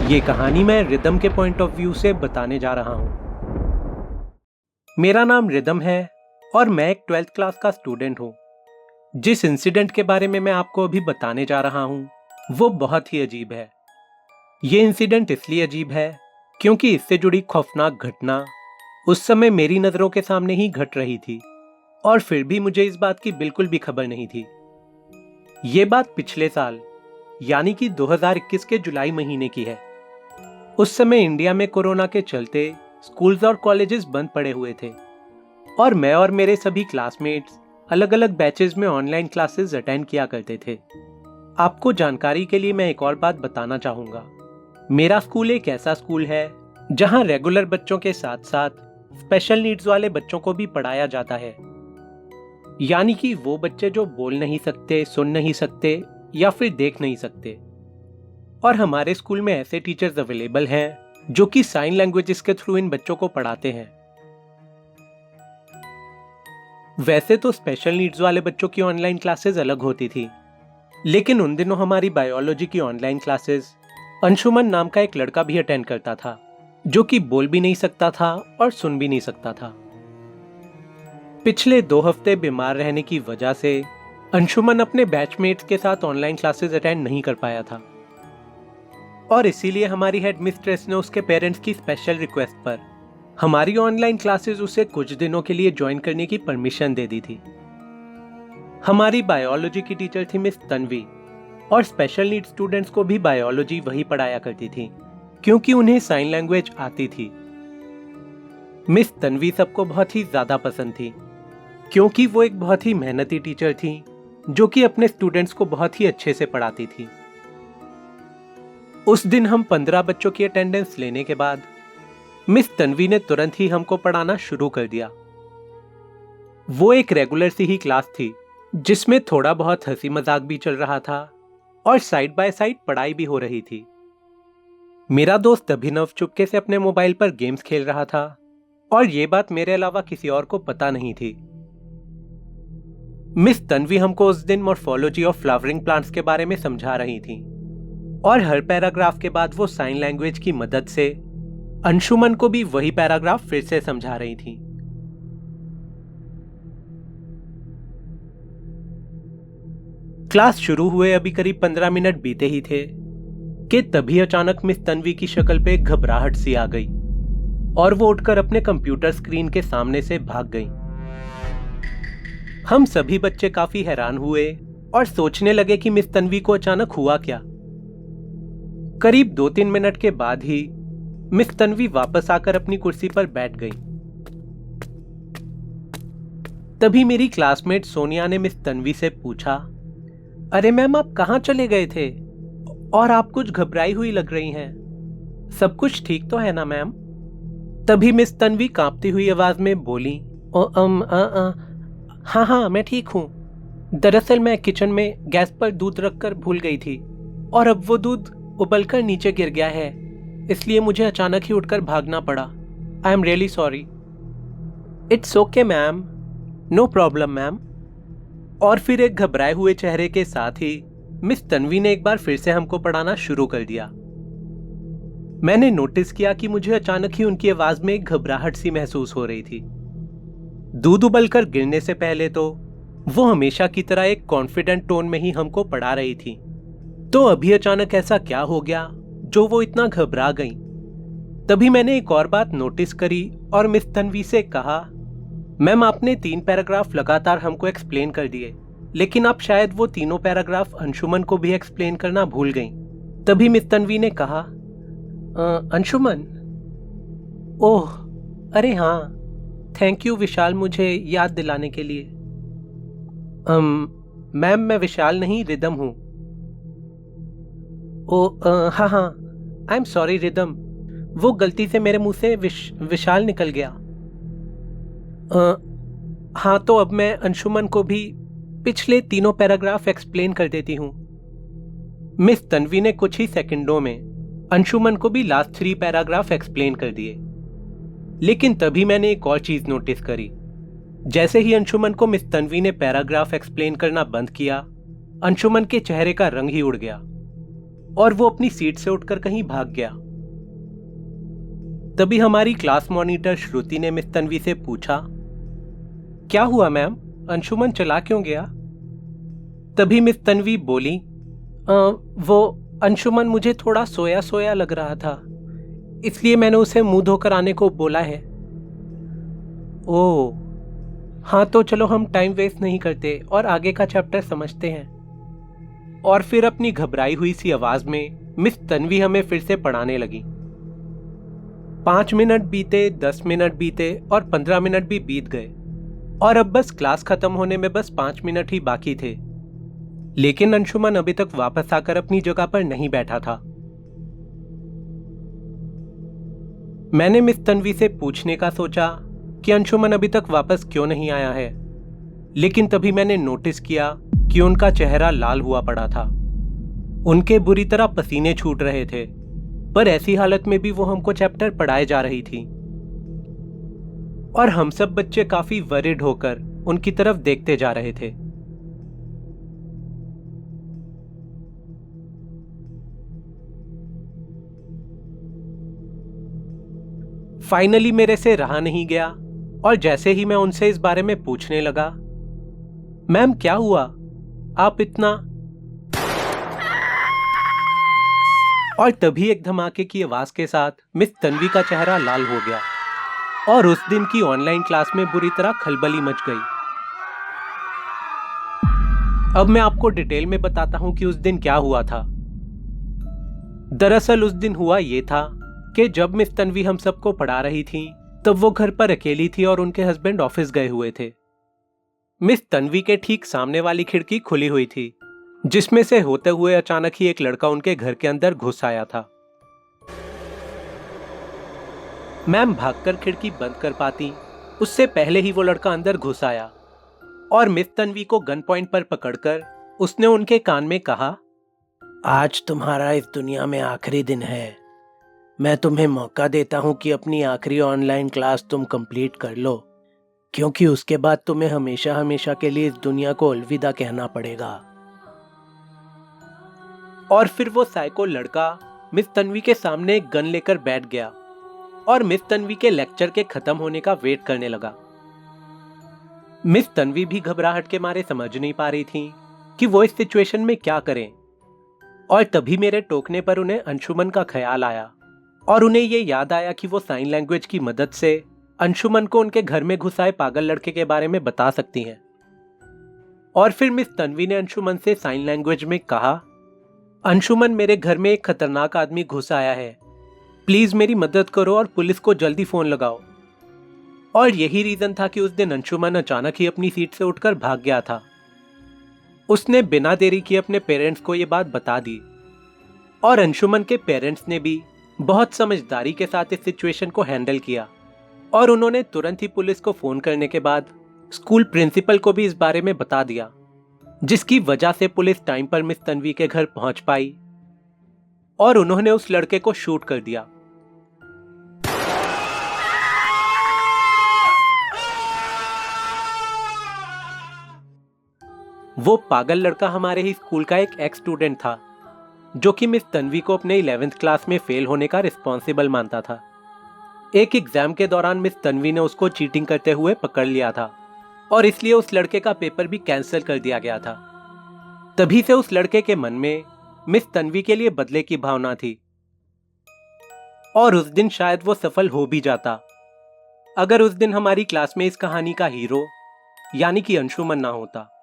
ये कहानी मैं रिदम के पॉइंट ऑफ व्यू से बताने जा रहा हूँ। मेरा नाम रिदम है और मैं एक 12th क्लास का स्टूडेंट हूँ। जिस इंसिडेंट के बारे में मैं आपको अभी बताने जा रहा हूँ वो बहुत ही अजीब है। ये इंसिडेंट इसलिए अजीब है क्योंकि इससे जुड़ी खौफनाक घटना उस समय मेरी नज़रों के सामने ही घट रही थी और फिर भी मुझे इस बात की बिल्कुल भी खबर नहीं थी। ये बात पिछले साल यानी कि 2021 के जुलाई महीने की है। उस समय इंडिया में कोरोना के चलते स्कूल्स और कॉलेजेस बंद पड़े हुए थे और मैं और मेरे सभी क्लासमेट्स अलग अलग बैचेस में ऑनलाइन क्लासेस अटेंड किया करते थे। आपको जानकारी के लिए मैं एक और बात बताना चाहूँगा। मेरा स्कूल एक ऐसा स्कूल है जहाँ रेगुलर बच्चों के साथ साथ स्पेशल नीड्स वाले बच्चों को भी पढ़ाया जाता है, यानी कि वो बच्चे जो बोल नहीं सकते, सुन नहीं सकते या फिर देख नहीं सकते। और हमारे स्कूल में ऐसे टीचर्स अवेलेबल हैं जो कि साइन लैंग्वेजेस के थ्रू इन बच्चों को पढ़ाते हैं। वैसे तो स्पेशल नीड्स वाले बच्चों की ऑनलाइन क्लासेस अलग होती थी, लेकिन उन दिनों हमारी बायोलॉजी की ऑनलाइन क्लासेस अंशुमन नाम का एक लड़का भी अटेंड करता था, जो कि बोल भी नहीं सकता था और सुन भी नहीं सकता था। पिछले 2 हफ्ते बीमार रहने की वजह से अंशुमन अपने बैचमेट्स के साथ ऑनलाइन क्लासेस अटेंड नहीं कर पाया था और इसीलिए हमारी हेड मिस्ट्रेस ने उसके पेरेंट्स की स्पेशल रिक्वेस्ट पर हमारी ऑनलाइन क्लासेस उसे कुछ दिनों के लिए ज्वाइन करने की परमिशन दे दी थी। हमारी बायोलॉजी की टीचर थी मिस तन्वी और स्पेशल नीड स्टूडेंट्स को भी बायोलॉजी वही पढ़ाया करती थी क्योंकि उन्हें साइन लैंग्वेज आती थी। मिस तन्वी सबको बहुत ही ज्यादा पसंद थी क्योंकि वो एक बहुत ही मेहनती टीचर थी जो कि अपने स्टूडेंट्स को बहुत ही अच्छे से पढ़ाती थी। उस दिन हम 15 बच्चों की अटेंडेंस लेने के बाद मिस तन्वी ने तुरंत ही हमको पढ़ाना शुरू कर दिया। वो एक रेगुलर सी ही क्लास थी जिसमें थोड़ा बहुत हंसी मजाक भी चल रहा था और साइड बाय साइड पढ़ाई भी हो रही थी। मेरा दोस्त अभिनव चुपके से अपने मोबाइल पर गेम्स खेल रहा था और ये बात मेरे अलावा किसी और को पता नहीं थी। मिस तन्वी हमको उस दिन मॉर्फोलॉजी ऑफ फ्लावरिंग प्लांट्स के बारे में समझा रही थी और हर पैराग्राफ के बाद वो साइन लैंग्वेज की मदद से अंशुमन को भी वही पैराग्राफ फिर से समझा रही थी। क्लास शुरू हुए अभी करीब 15 मिनट बीते ही थे कि तभी अचानक मिस तन्वी की शक्ल पे घबराहट सी आ गई और वो उठकर अपने कंप्यूटर स्क्रीन के सामने से भाग गई। हम सभी बच्चे काफी हैरान हुए और सोचने लगे कि मिस तन्वी को अचानक हुआ क्या। करीब 2-3 मिनट के बाद ही मिस तन्वी वापस आकर अपनी कुर्सी पर बैठ गई। तभी मेरी क्लासमेट सोनिया ने मिस तन्वी से पूछा, अरे मैम आप कहाँ चले गए थे और आप कुछ घबराई हुई लग रही हैं, सब कुछ ठीक तो है ना मैम? तभी मिस तन्वी कांपती हुई आवाज में बोली, हाँ हाँ मैं ठीक हूँ। दरअसल मैं किचन में गैस पर दूध रखकर भूल गई थी और अब वो दूध उबलकर नीचे गिर गया है, इसलिए मुझे अचानक ही उठकर भागना पड़ा। I am really sorry. It's okay ma'am, no problem ma'am. और फिर एक घबराए हुए चेहरे के साथ ही मिस तन्वी ने एक बार फिर से हमको पढ़ाना शुरू कर दिया। मैंने नोटिस किया कि मुझे अचानक ही उनकी आवाज में एक घबराहट सी महसूस हो रही थी। दूध उबलकर गिरने से पहले तो वो हमेशा की तरह एक कॉन्फिडेंट टोन में ही हमको पढ़ा रही थी, तो अभी अचानक ऐसा क्या हो गया जो वो इतना घबरा गई। तभी मैंने एक और बात नोटिस करी और मिस तन्वी से कहा, मैम आपने 3 पैराग्राफ लगातार हमको एक्सप्लेन कर दिए, लेकिन आप शायद वो तीनों पैराग्राफ अंशुमन को भी एक्सप्लेन करना भूल गई। तभी मिस तन्वी ने कहा, अंशुमन? ओह अरे हाँ, थैंक यू विशाल मुझे याद दिलाने के लिए। मैम मैं विशाल नहीं रिदम हूँ। हाँ हाँ, आई एम सॉरी रिदम, वो गलती से मेरे मुंह से विशाल निकल गया। हाँ तो अब मैं अंशुमन को भी पिछले तीनों पैराग्राफ एक्सप्लेन कर देती हूँ। मिस तन्वी ने कुछ ही सेकंडों में अंशुमन को भी लास्ट 3 पैराग्राफ एक्सप्लेन कर दिए। लेकिन तभी मैंने एक और चीज नोटिस करी। जैसे ही अंशुमन को मिस तन्वी ने पैराग्राफ एक्सप्लेन करना बंद किया, अंशुमन के चेहरे का रंग ही उड़ गया और वो अपनी सीट से उठकर कहीं भाग गया। तभी हमारी क्लास मॉनिटर श्रुति ने मिस तन्वी से पूछा, क्या हुआ मैम, अंशुमन चला क्यों गया? तभी मिस तन्वी बोली, वो अंशुमन मुझे थोड़ा सोया सोया लग रहा था, इसलिए मैंने उसे मुंह धोकर आने को बोला है। ओह, हाँ तो चलो हम टाइम वेस्ट नहीं करते और आगे का चैप्टर समझते हैं। और फिर अपनी घबराई हुई सी आवाज में मिस तन्वी हमें फिर से पढ़ाने लगी। 5 मिनट बीते, 10 मिनट बीते और 15 मिनट भी बीत गए और अब बस क्लास खत्म होने में बस 5 मिनट ही बाकी थे। लेकिन अंशुमन अभी तक वापस आकर अपनी जगह पर नहीं बैठा था। मैंने मिस तन्वी से पूछने का सोचा कि अंशुमन अभी तक वापस क्यों नहीं आया है, लेकिन तभी मैंने नोटिस किया कि उनका चेहरा लाल हुआ पड़ा था। उनके बुरी तरह पसीने छूट रहे थे, पर ऐसी हालत में भी वो हमको चैप्टर पढ़ाए जा रही थी और हम सब बच्चे काफी वरिड होकर उनकी तरफ देखते जा रहे थे। फाइनली मेरे से रहा नहीं गया और जैसे ही मैं उनसे इस बारे में पूछने लगा, मैम क्या हुआ, आप इतना, और तभी एक धमाके की आवाज के साथ मिस तन्वी का चेहरा लाल हो गया और उस दिन की ऑनलाइन क्लास में बुरी तरह खलबली मच गई। अब मैं आपको डिटेल में बताता हूं कि उस दिन क्या हुआ था। दरअसल उस दिन हुआ ये था कि जब मिस तन्वी हम सबको पढ़ा रही थी तब वो घर पर अकेली थी और उनके हस्बैंड ऑफिस गए हुए थे। मिस तन्वी के ठीक सामने वाली खिड़की खुली हुई थी, जिसमें से होते हुए अचानक ही एक लड़का उनके घर के अंदर घुस आया था। मैम भागकर खिड़की बंद कर पाती उससे पहले ही वो लड़का अंदर घुस आया और मिस तन्वी को गन पॉइंट पर पकड़कर उसने उनके कान में कहा, आज तुम्हारा इस दुनिया में आखिरी दिन है। मैं तुम्हें मौका देता हूं कि अपनी आखिरी ऑनलाइन क्लास तुम कंप्लीट कर लो, क्योंकि उसके बाद तुम्हें हमेशा हमेशा के लिए इस दुनिया को अलविदा कहना पड़ेगा। और फिर वो साइको लड़का मिस तन्वी के सामने एक गन लेकर बैठ गया और मिस तन्वी के लेक्चर के खत्म होने का वेट करने लगा। मिस तन्वी भी घबराहट के मारे समझ नहीं पा रही थी कि वो इस सिचुएशन में क्या करें, और तभी मेरे टोकने पर उन्हें अंशुमन का ख्याल आया और उन्हें ये याद आया कि वो साइन लैंग्वेज की मदद से अंशुमन को उनके घर में घुसाए पागल लड़के के बारे में बता सकती हैं। और फिर मिस तन्वी ने अंशुमन से साइन लैंग्वेज में कहा, अंशुमन मेरे घर में एक खतरनाक आदमी घुस आया है, प्लीज मेरी मदद करो और पुलिस को जल्दी फोन लगाओ। और यही रीजन था कि उस दिन अंशुमन अचानक ही अपनी सीट से उठकर भाग गया था। उसने बिना देरी किए अपने पेरेंट्स को यह बात बता दी और अंशुमन के पेरेंट्स ने भी बहुत समझदारी के साथ इस सिचुएशन को हैंडल किया और उन्होंने तुरंत ही पुलिस को फोन करने के बाद स्कूल प्रिंसिपल को भी इस बारे में बता दिया, जिसकी वजह से पुलिस टाइम पर मिस तन्वी के घर पहुंच पाई और उन्होंने उस लड़के को शूट कर दिया। वो पागल लड़का हमारे ही स्कूल का एक एक्स स्टूडेंट था, जो कि मिस तन्वी को अपने 11th क्लास में फेल होने का रिस्पॉन्सिबल मानता था। एक एग्जाम के दौरान मिस तन्वी ने उसको चीटिंग करते हुए पकड़ लिया था और इसलिए उस लड़के का पेपर भी कैंसिल कर दिया गया था। तभी से उस लड़के के मन में मिस तन्वी के लिए बदले की भावना थी और उस दिन शायद वो सफल हो भी जाता अगर उस दिन हमारी क्लास में इस कहानी का हीरो यानी कि अंशुमन ना होता।